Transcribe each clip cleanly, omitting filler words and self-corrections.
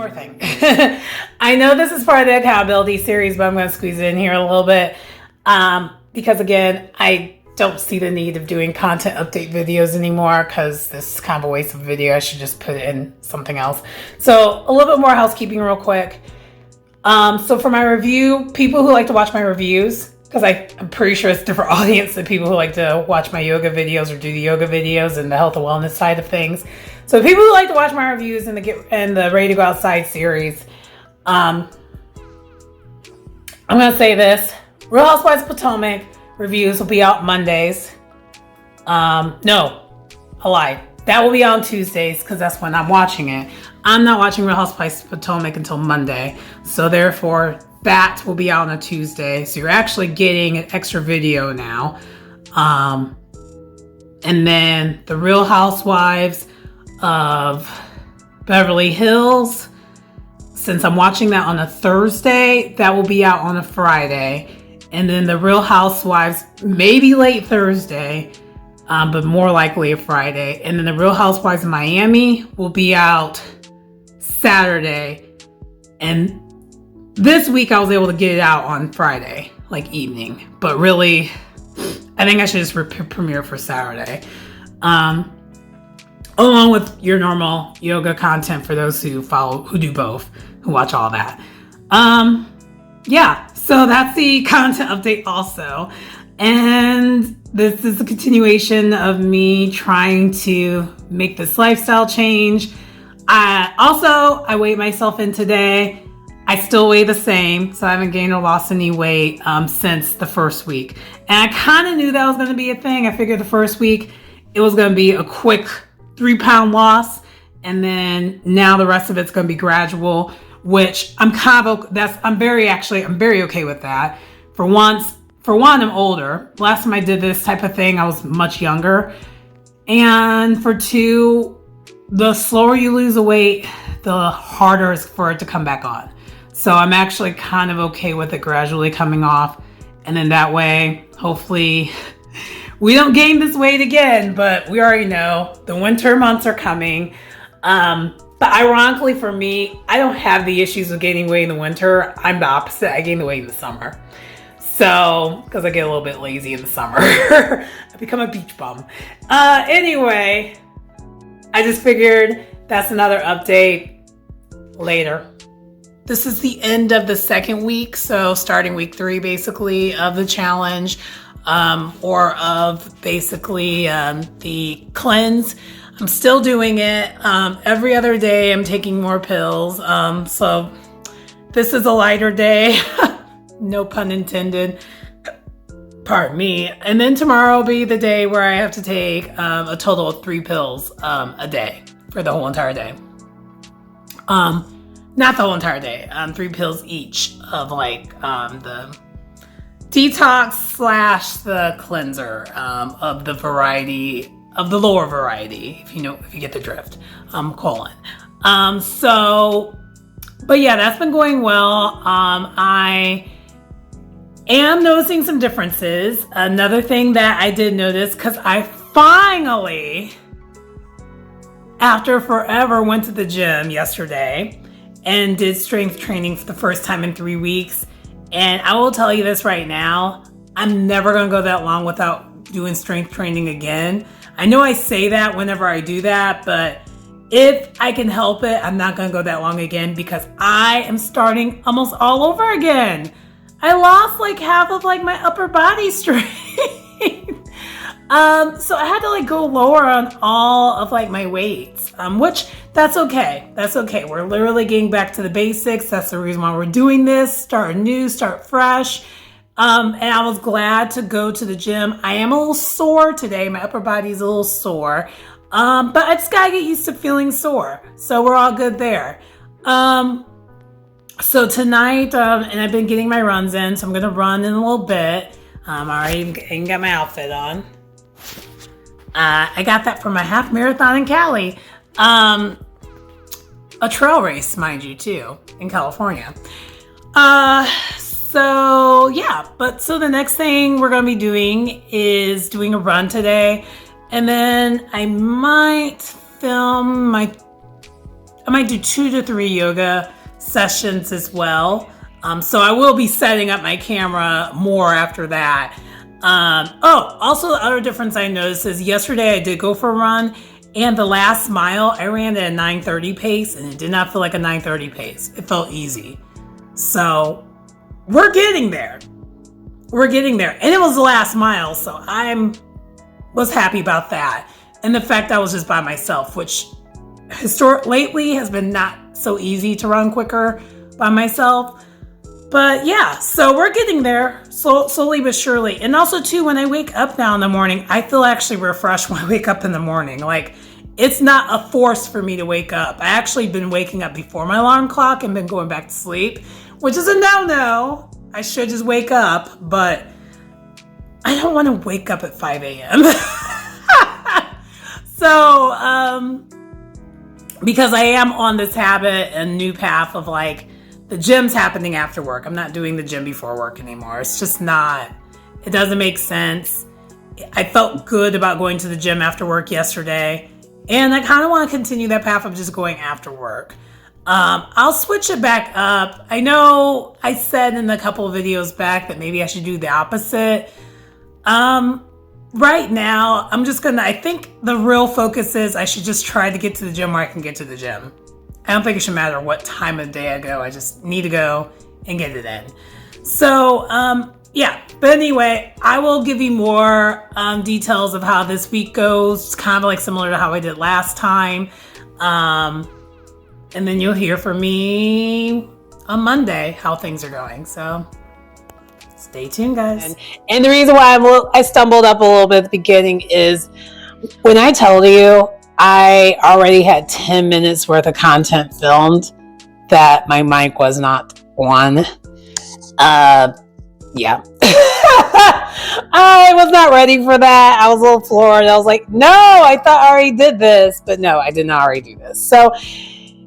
more thing. I know this is part of the accountability series, but I'm going to squeeze it in here a little bit. Because again, I don't see the need of doing content update videos anymore because this is kind of a waste of a video. I should just put it in something else. So a little bit more housekeeping real quick. So for my review, people who like to watch my reviews, because I'm pretty sure it's a different audience than people who like to watch my yoga videos or do the yoga videos and the health and wellness side of things. So people who like to watch my reviews and the Ready to Go Outside series, I'm going to say this. Real Housewives of Potomac reviews will be out Mondays. No, I lied. That will be on Tuesdays because that's when I'm watching it. I'm not watching Real Housewives of Potomac until Monday. So therefore, that will be out on a Tuesday. So you're actually getting an extra video now. And then the Real Housewives of Beverly Hills, since I'm watching that on a Thursday, that will be out on a Friday. And then the Real Housewives, maybe late Thursday, but more likely a Friday. And then the Real Housewives of Miami will be out Saturday. And this week I was able to get it out on Friday, like evening. But really, I think I should just premiere for Saturday. Along with your normal yoga content for those who do both, who watch all that. Yeah, so that's the content update also. And this is a continuation of me trying to make this lifestyle change. I weighed myself in today. I still weigh the same, so I haven't gained or lost any weight since the first week. And I kind of knew that was going to be a thing. I figured the first week it was going to be a quick 3-pound loss, and then now the rest of it's going to be gradual, which I'm very okay with that. For one, I'm older. Last time I did this type of thing, I was much younger. And for two, the slower you lose the weight, the harder it's for it to come back on. So I'm actually kind of okay with it gradually coming off. And then that way, hopefully, we don't gain this weight again, but we already know the winter months are coming. But ironically for me, I don't have the issues of gaining weight in the winter. I'm the opposite. I gain the weight in the summer. So, because I get a little bit lazy in the summer. I become a beach bum. Anyway, I just figured that's another update later. This is the end of the second week. So starting week 3, basically, of the challenge. Or of basically the cleanse. I'm still doing it. Every other day I'm taking more pills. So this is a lighter day. No pun intended. Pardon me. And then tomorrow will be the day where I have to take a total of 3 pills a day for the whole entire day. Not the whole entire day. 3 pills each of the detox / the cleanser of the variety of the lower variety, if you get the drift, colon. But yeah, that's been going well. I am noticing some differences. Another thing that I did notice, because I finally, after forever, went to the gym yesterday and did strength training for the first time in 3 weeks. And I will tell you this right now, I'm never going to go that long without doing strength training again. I know I say that whenever I do that, but if I can help it, I'm not going to go that long again because I am starting almost all over again. I lost half of my upper body strength. So I had to go lower on all of my weights, which that's okay. That's okay. We're literally getting back to the basics. That's the reason why we're doing this. Start new, start fresh. And I was glad to go to the gym. I am a little sore today. My upper body's a little sore. But I just gotta get used to feeling sore. So we're all good there. So tonight, and I've been getting my runs in, so I'm gonna run in a little bit. I already got my outfit on. I got that from my half marathon in Cali. A trail race, mind you, too, in California. So the next thing we're going to be doing is doing a run today. And then I might film I might do 2 to 3 yoga sessions as well. So I will be setting up my camera more after that. Also the other difference I noticed is yesterday I did go for a run, and the last mile I ran at a 9:30 pace, and it did not feel like a 9:30 pace. It felt easy. So we're getting there. And it was the last mile, so was happy about that. And the fact I was just by myself, which lately has been not so easy to run quicker by myself. But yeah, so we're getting there slowly but surely. And also too, when I wake up now in the morning, I feel actually refreshed when I wake up in the morning. Like, it's not a force for me to wake up. I actually been waking up before my alarm clock and been going back to sleep, which is a no-no. I should just wake up, but I don't want to wake up at 5 a.m. So, because I am on this habit and new path of like, the gym's happening after work. I'm not doing the gym before work anymore. It's just not, it doesn't make sense. I felt good about going to the gym after work yesterday, and I kind of want to continue that path of just going after work. I'll switch it back up. I know I said in a couple of videos back that maybe I should do the opposite. Right now, I think the real focus is I should just try to get to the gym where I can get to the gym. I don't think it should matter what time of day I go. I just need to go and get it in. So, yeah. But anyway, I will give you more details of how this week goes. It's kind of like similar to how I did last time. And then you'll hear from me on Monday how things are going. So stay tuned, guys. And the reason why I stumbled up a little bit at the beginning is when I told you I already had 10 minutes worth of content filmed that my mic was not on. Yeah. I was not ready for that. I was a little floored. I was like, no, I thought I already did this. But no, I did not already do this. So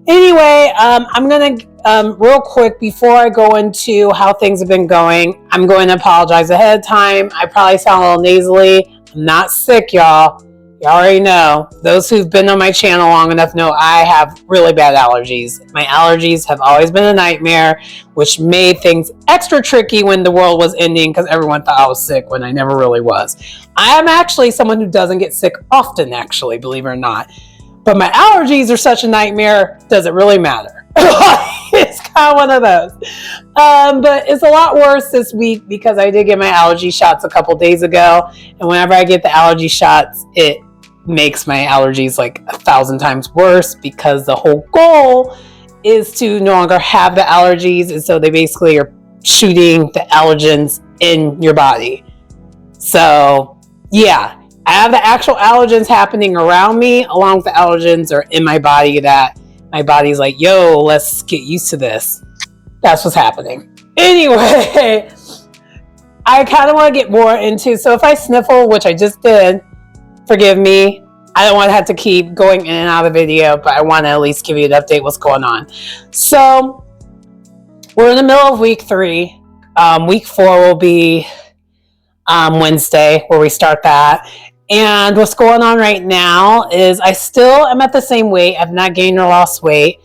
anyway, I'm going to, real quick, before I go into how things have been going, I'm going to apologize ahead of time. I probably sound a little nasally. I'm not sick, y'all. You already know. Those who've been on my channel long enough know I have really bad allergies. My allergies have always been a nightmare, which made things extra tricky when the world was ending because everyone thought I was sick when I never really was. I am actually someone who doesn't get sick often, actually, believe it or not. But my allergies are such a nightmare, does it really matter? It's kind of one of those. But it's a lot worse this week because I did get my allergy shots a couple days ago. And whenever I get the allergy shots, it makes my allergies like 1,000 times worse because the whole goal is to no longer have the allergies. And so they basically are shooting the allergens in your body. So yeah, I have the actual allergens happening around me along with the allergens are in my body that my body's like, yo, let's get used to this. That's what's happening. Anyway, I kind of want to get more into, so if I sniffle, which I just did, forgive me. I don't want to have to keep going in and out of the video, but I want to at least give you an update what's going on. So we're in the middle of week 3. Week 4 will be Wednesday where we start that. And what's going on right now is I still am at the same weight. I've not gained or lost weight.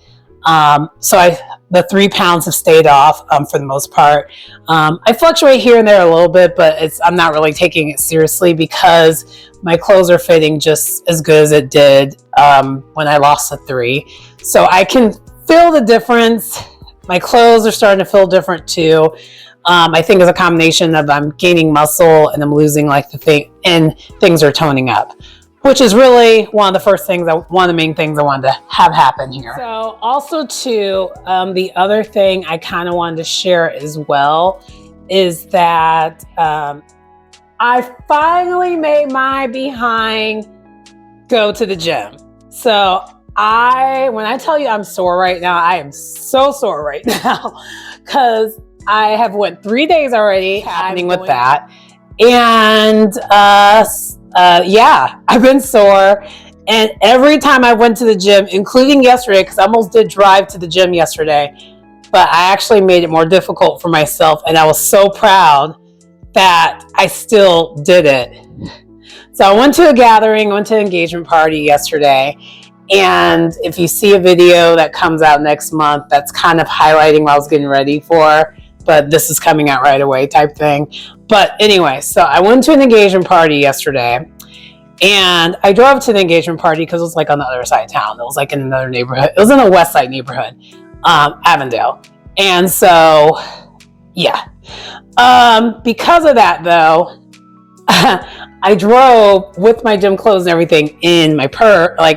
So the 3 pounds have stayed off for the most part. I fluctuate here and there a little bit, but I'm not really taking it seriously because my clothes are fitting just as good as it did when I lost the 3. So I can feel the difference. My clothes are starting to feel different too. I think it's a combination of I'm gaining muscle and I'm losing like the thing, and things are toning up, which is really one of the main things I wanted to have happen here. So also too, the other thing I kind of wanted to share as well is that I finally made my behind go to the gym. So when I tell you I'm sore right now, I am so sore right now because I have went 3 days already happening with that. And yeah, I've been sore. And every time I went to the gym, including yesterday, because I almost did drive to the gym yesterday, but I actually made it more difficult for myself. And I was so proud that I still did it. So I went to a gathering, went to an engagement party yesterday. And if you see a video that comes out next month, that's kind of highlighting what I was getting ready for, but this is coming out right away type thing. But anyway, so I went to an engagement party yesterday, and I drove to the engagement party because it was like on the other side of town. It was like in another neighborhood. It was in a West Side neighborhood, Avondale. And so, yeah. Because of that, though, I drove with my gym clothes and everything in my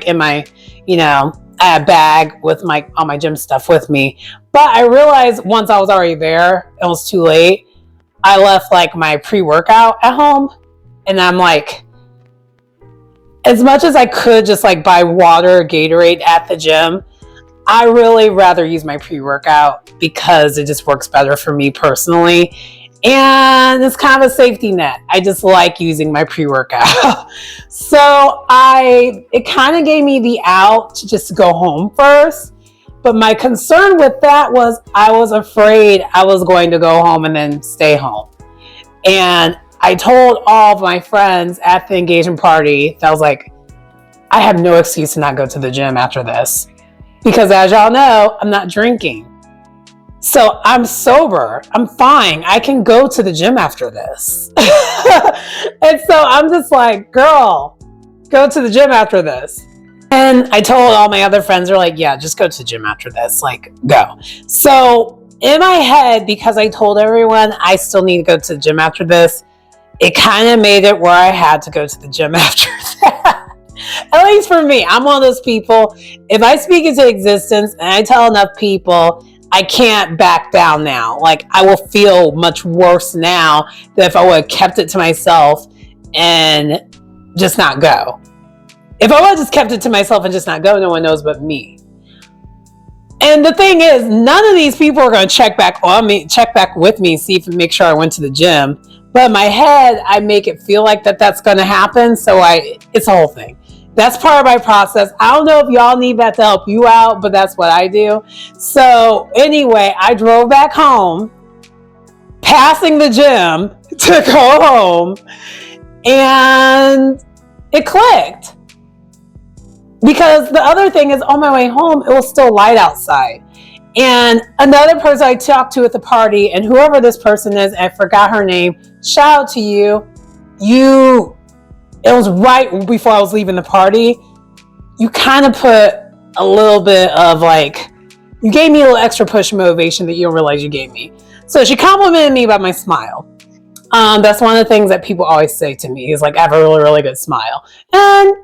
in my, I had a bag with all my gym stuff with me. But I realized once I was already there, it was too late. I left like my pre-workout at home, and I'm like, as much as I could just like buy water or Gatorade at the gym, I really rather use my pre-workout because it just works better for me personally. And it's kind of a safety net. I just like using my pre-workout. So it kind of gave me the out to just go home first. But my concern with that was I was afraid I was going to go home and then stay home. And I told all of my friends at the engagement party that I was like, I have no excuse to not go to the gym after this. Because as y'all know, I'm not drinking. So I'm sober. I'm fine. I can go to the gym after this. And so I'm just like, girl, go to the gym after this. And I told all my other friends, they're like, yeah, just go to the gym after this. Like, go. So in my head, because I told everyone I still need to go to the gym after this, it kind of made it where I had to go to the gym after that. At least for me, I'm one of those people, if I speak into existence and I tell enough people, I can't back down now. Like, I will feel much worse now than if I would have kept it to myself and just not go. If I would have just kept it to myself and just not go, no one knows but me. And the thing is, none of these people are going to check back with me, see if make sure I went to the gym. But in my head, I make it feel like that's going to happen. So it's a whole thing. That's part of my process. I don't know if y'all need that to help you out, but that's what I do. So anyway, I drove back home, passing the gym to go home, and it clicked. Because the other thing is, on my way home, it was still light outside. And another person I talked to at the party, and whoever this person is, I forgot her name, shout out to you. It was right before I was leaving the party. You kind of put a little bit of you gave me a little extra push motivation that you don't realize you gave me. So she complimented me about my smile. That's one of the things that people always say to me is I have a really, really good smile. And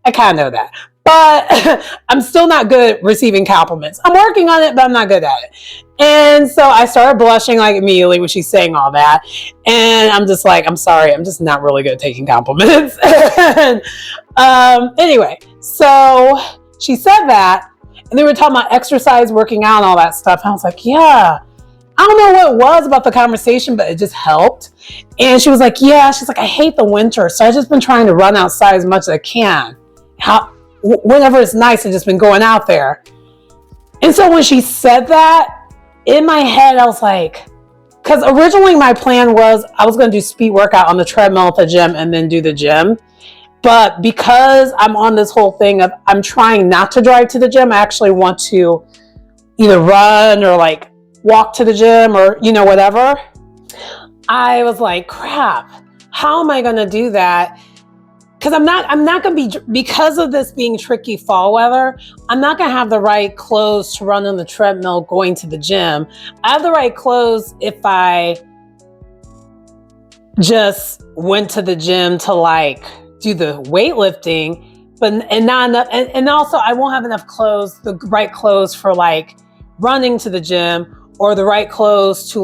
I kind of know that. But I'm still not good at receiving compliments. I'm working on it, but I'm not good at it. And so I started blushing immediately when she's saying all that. And I'm just like, I'm sorry, I'm just not really good at taking compliments. And, anyway, so she said that, and they were talking about exercise, working out, and all that stuff. And I was like, yeah. I don't know what it was about the conversation, but it just helped. And she was like, yeah, she's like, I hate the winter. So I've just been trying to run outside as much as I can. Whenever it's nice, I've just been going out there. And so when she said that, in my head, I was like, because originally my plan was I was going to do speed workout on the treadmill at the gym and then do the gym. But because I'm on this whole thing of I'm trying not to drive to the gym, I actually want to either run or walk to the gym or, whatever. I was like, crap, how am I going to do that? Because I'm not going to be, because of this being tricky fall weather, I'm not going to have the right clothes to run on the treadmill going to the gym. I have the right clothes if I just went to the gym to do the weightlifting, and not enough. And also I won't have enough clothes, the right clothes for running to the gym, or the right clothes to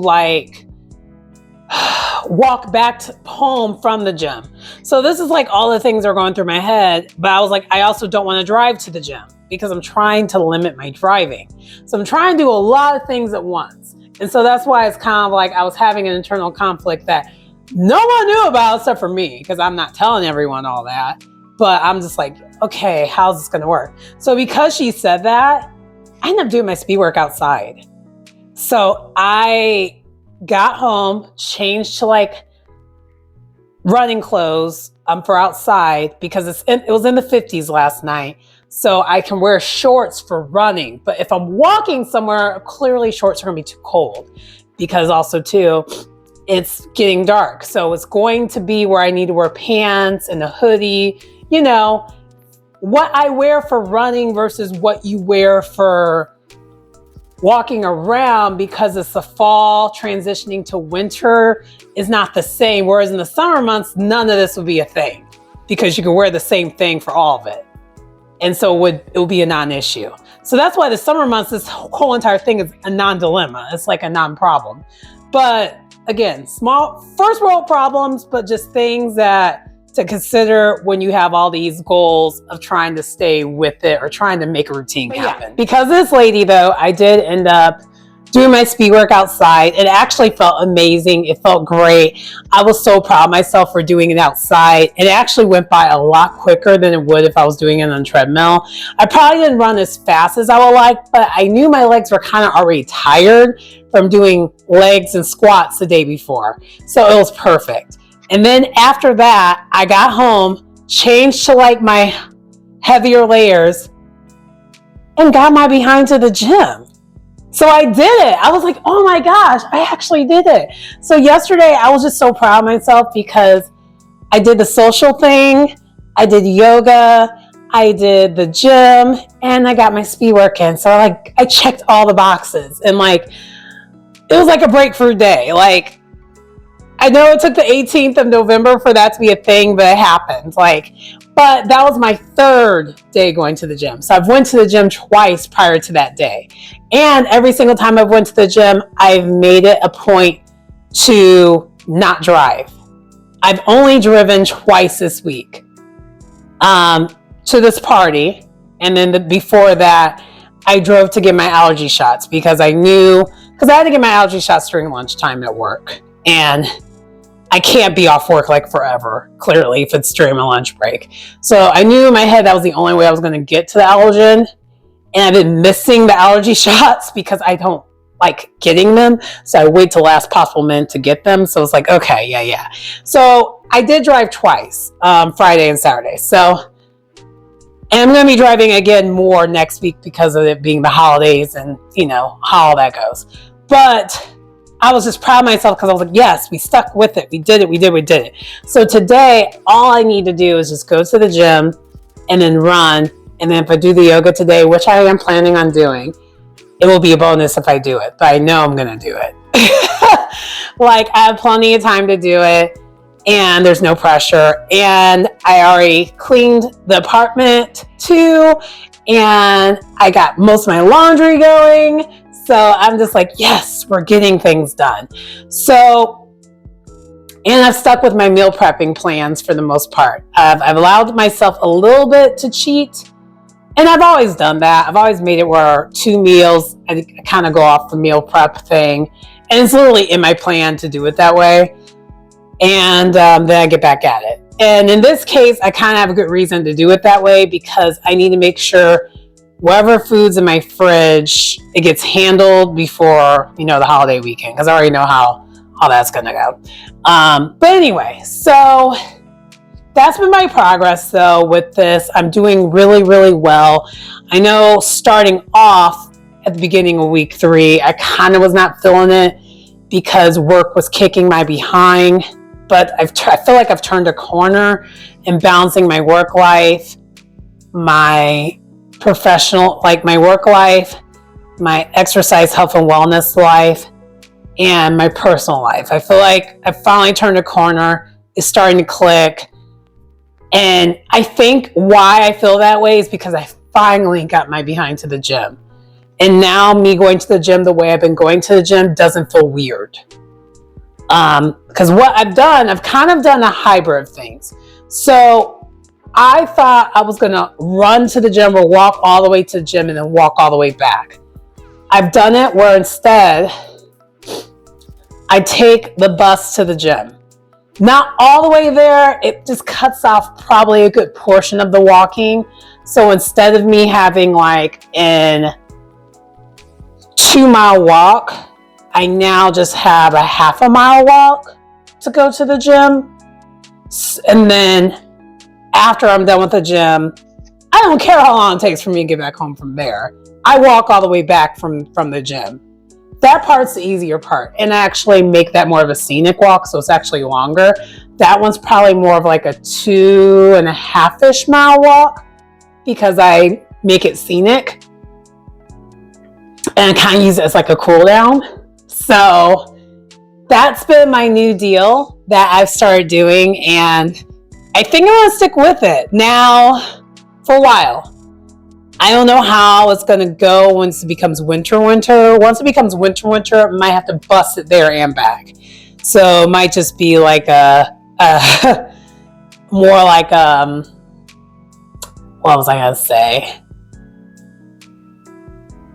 walk back home from the gym. So this is all the things that are going through my head. But I was like, I also don't want to drive to the gym because I'm trying to limit my driving. So I'm trying to do a lot of things at once. And so that's why it's kind of I was having an internal conflict that no one knew about except for me, because I'm not telling everyone all that. But I'm just like, okay, how's this going to work? So because she said that, I ended up doing my speed work outside. So I got home, changed to running clothes for outside because it was in the 50s last night. So I can wear shorts for running. But if I'm walking somewhere, clearly shorts are going to be too cold, because also too, it's getting dark. So it's going to be where I need to wear pants and a hoodie, you know, what I wear for running versus what you wear for walking around, because it's the fall transitioning to winter, is not the same. Whereas in the summer months, none of this would be a thing, because you can wear the same thing for all of it. And so it would be a non-issue. So that's why the summer months, this whole entire thing is a non-dilemma. It's like a non-problem. But again, small first world problems, but just things that to consider when you have all these goals of trying to stay with it or trying to make a routine happen. Because this lady though, I did end up doing my speed work outside. It actually felt amazing. It felt great. I was so proud of myself for doing it outside. It actually went by a lot quicker than it would if I was doing it on a treadmill. I probably didn't run as fast as I would like, but I knew my legs were kind of already tired from doing legs and squats the day before. So it was perfect. And then after that, I got home, changed to like my heavier layers, and got my behind to the gym. So I did it. I was like, oh my gosh, I actually did it. So yesterday I was just so proud of myself because I did the social thing, I did yoga, I did the gym, and I got my speed work in. So like I checked all the boxes, and like it was like a breakthrough day. Like I know it took the 18th of November for that to be a thing, but it happened. But that was my third day going to the gym. So I've went to the gym twice prior to that day. And every single time I've went to the gym, I've made it a point to not drive. I've only driven twice this week to this party. And then before that, I drove to get my allergy shots because I had to get my allergy shots during lunchtime at work. And I can't be off work like forever, clearly, if it's during my lunch break. So I knew in my head that was the only way I was going to get to the allergen. And I've been missing the allergy shots because I don't like getting them. So I wait till last possible minute to get them. So it's like, okay, yeah. So I did drive twice, Friday and Saturday. And I'm going to be driving again more next week because of it being the holidays and, you know, how all that goes. But I was just proud of myself because I was like, yes, we stuck with it. We did it. So today, all I need to do is just go to the gym and then run. And then if I do the yoga today, which I am planning on doing, it will be a bonus if I do it. But I know I'm going to do it. Like, I have plenty of time to do it. And there's no pressure. And I already cleaned the apartment too. And I got most of my laundry going. So I'm just like, yes, we're getting things done. So, and I've stuck with my meal prepping plans for the most part. I've allowed myself a little bit to cheat. And I've always done that. I've always made it where 2 meals, I kind of go off the meal prep thing. And it's literally in my plan to do it that way. And then I get back at it. And in this case, I kind of have a good reason to do it that way because I need to make sure whatever food's in my fridge, it gets handled before, the holiday weekend, because I already know how that's going to go. But anyway, so that's been my progress, though, with this. I'm doing really, really well. I know starting off at the beginning of week 3, I kind of was not feeling it because work was kicking my behind. But I feel like I've turned a corner in balancing my work life, my professional, like my work life, my exercise, health, and wellness life, and my personal life. I feel like I finally turned a corner. It's starting to click. And I think why I feel that way is because I finally got my behind to the gym. And now me going to the gym the way I've been going to the gym doesn't feel weird. Because what I've kind of done a hybrid of things. So I thought I was going to run to the gym or walk all the way to the gym and then walk all the way back. I've done it where instead I take the bus to the gym. Not all the way there. It just cuts off probably a good portion of the walking. So instead of me having like an 2-mile walk, I now just have a half a mile walk to go to the gym. And then after I'm done with the gym, I I don't care how long it takes for me to get back home from there. I walk all the way back from the gym. That part's the easier part. And I actually make that more of a scenic walk, so it's actually longer. That one's probably more of like a 2.5-ish mile walk because I make it scenic and kind of use it as like a cool down. So that's been my new deal that I've started doing, and I think I'm going to stick with it now for a while. I don't know how it's going to go once it becomes winter. Once it becomes winter, I might have to bust it there and back. So it might just be like more like, what was I going to say?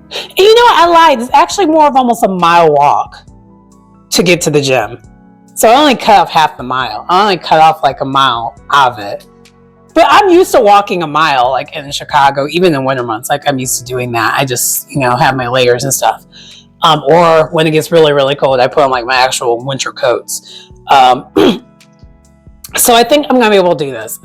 And you know what? I lied. It's actually more of almost a mile walk to get to the gym. So I only cut off half the mile. I only cut off like a mile out of it. But I'm used to walking a mile, like in Chicago, even in winter months. Like I'm used to doing that. I just, have my layers and stuff. Or when it gets really, really cold, I put on like my actual winter coats. So I think I'm gonna be able to do this.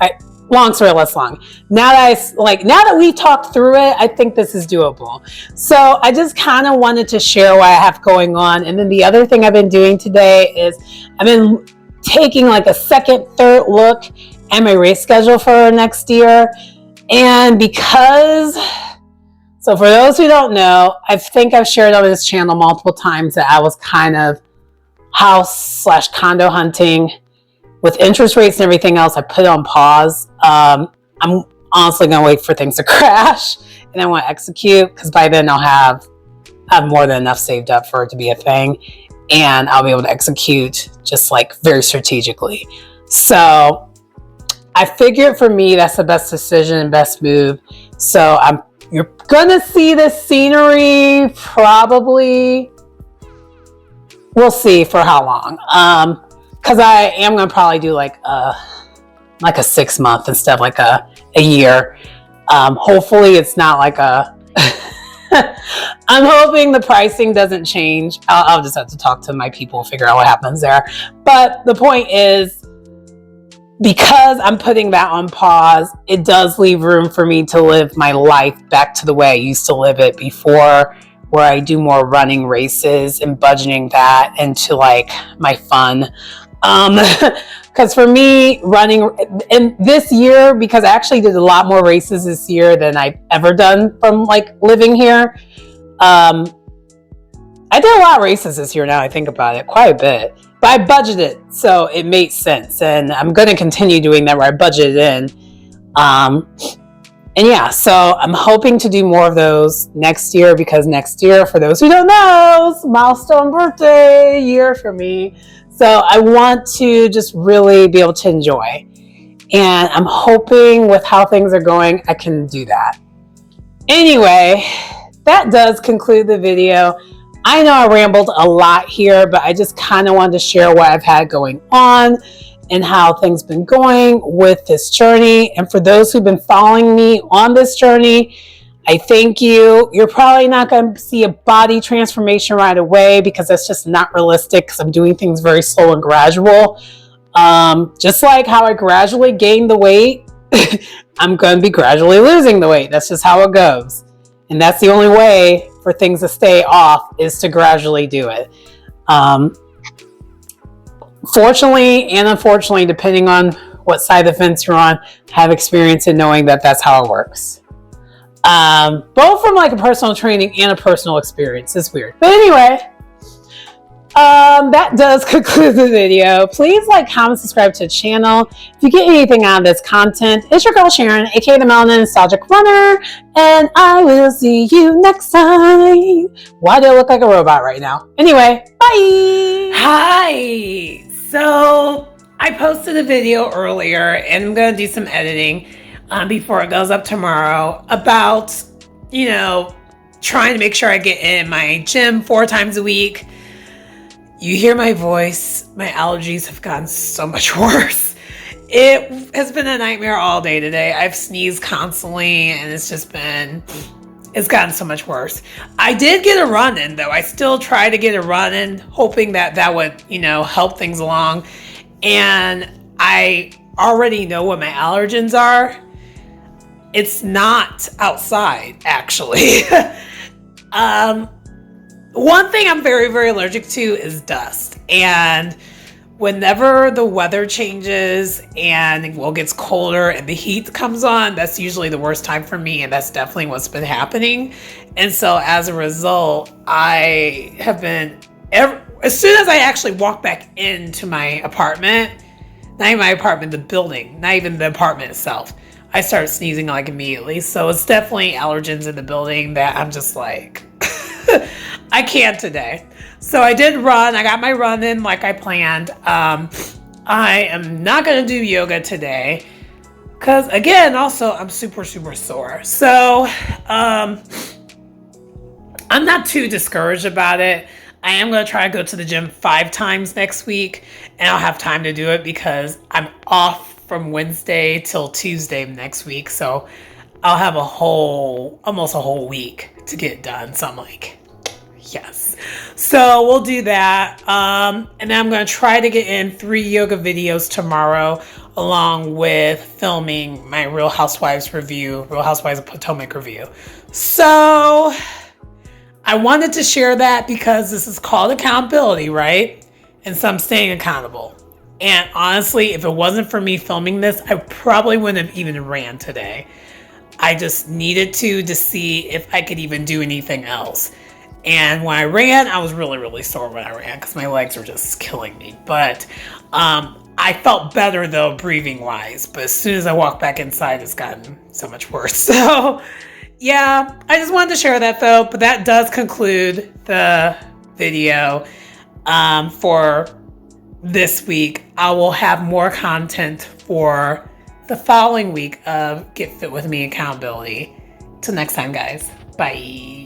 Long story less long. Now that we talked through it, I think this is doable. So I just kind of wanted to share what I have going on. And then the other thing I've been doing today is I've been taking like a second, third look at my race schedule for next year. And so for those who don't know, I think I've shared on this channel multiple times that I was kind of house/condo hunting. With interest rates and everything else, I put it on pause. I'm honestly going to wait for things to crash, and I want to execute because by then I'll have more than enough saved up for it to be a thing, and I'll be able to execute just like very strategically. So I figured for me, that's the best decision and best move. So you're going to see this scenery probably, we'll see for how long. Because I am going to probably do like a 6 month instead of like a year. Hopefully it's not like I'm hoping the pricing doesn't change. I'll just have to talk to my people, figure out what happens there. But the point is, because I'm putting that on pause, it does leave room for me to live my life back to the way I used to live it before, where I do more running races and budgeting that into like my fun. Because for me, running in this year, because I actually did a lot more races this year than I've ever done from like living here. I did a lot of races this year now I think about it, quite a bit. But I budgeted, so it made sense. And I'm going to continue doing that where I budgeted in. And yeah, so I'm hoping to do more of those next year, because next year, for those who don't know, is milestone birthday year for me. So I want to just really be able to enjoy. And I'm hoping with how things are going, I can do that. Anyway, that does conclude the video. I know I rambled a lot here, but I just kind of wanted to share what I've had going on and how things been going with this journey. And for those who've been following me on this journey, I thank you. You're probably not going to see a body transformation right away because that's just not realistic, because I'm doing things very slow and gradual. Just like how I gradually gained the weight, I'm going to be gradually losing the weight. That's just how it goes. And that's the only way for things to stay off, is to gradually do it. Fortunately and unfortunately, depending on what side of the fence you're on, have experience in knowing that that's how it works. Both from like a personal training and a personal experience. It's weird. But anyway, that does conclude the video. Please like, comment, subscribe to the channel. If you get anything out of this content, it's your girl Sharon, aka the Melanin Nostalgic Runner, and I will see you next time. Why do I look like a robot right now? Anyway, bye! Hi! So, I posted a video earlier, and I'm going to do some editing before it goes up tomorrow about, trying to make sure I get in my gym 4 times a week. You hear my voice. My allergies have gotten so much worse. It has been a nightmare all day today. I've sneezed constantly, and it's gotten so much worse. I did get a run in, though. I still try to get a run in, hoping that would, help things along. And I already know what my allergens are. it's not outside, actually. One thing I'm very, very allergic to is dust. And whenever the weather changes and it gets colder and the heat comes on, that's usually the worst time for me. And that's definitely what's been happening. And so as a result, I have been, as soon as I actually walk back into my apartment, not even my apartment, the building, not even the apartment itself, I start sneezing like immediately. So it's definitely allergens in the building that I'm just like, I can't today. So I did run. I got my run in like I planned. I am not going to do yoga today because, again, also I'm super, super sore. So I'm not too discouraged about it. I am going to try to go to the gym 5 times next week, and I'll have time to do it because I'm off from Wednesday till Tuesday next week. So I'll have almost a whole week to get it done. So I'm like, yes. So we'll do that. And then I'm going to try to get in 3 yoga videos tomorrow, along with filming my Real Housewives of Potomac review. So I wanted to share that because this is called accountability, right? And so I'm staying accountable. And honestly, if it wasn't for me filming this, I probably wouldn't have even ran today. I just needed to see if I could even do anything else. And when I ran, I was really, really sore when I ran because my legs were just killing me. But I felt better, though, breathing-wise. But as soon as I walked back inside, it's gotten so much worse. So, yeah, I just wanted to share that, though. But that does conclude the video for this week. I will have more content for the following week of Get Fit With Me Accountability. Till next time, guys. Bye.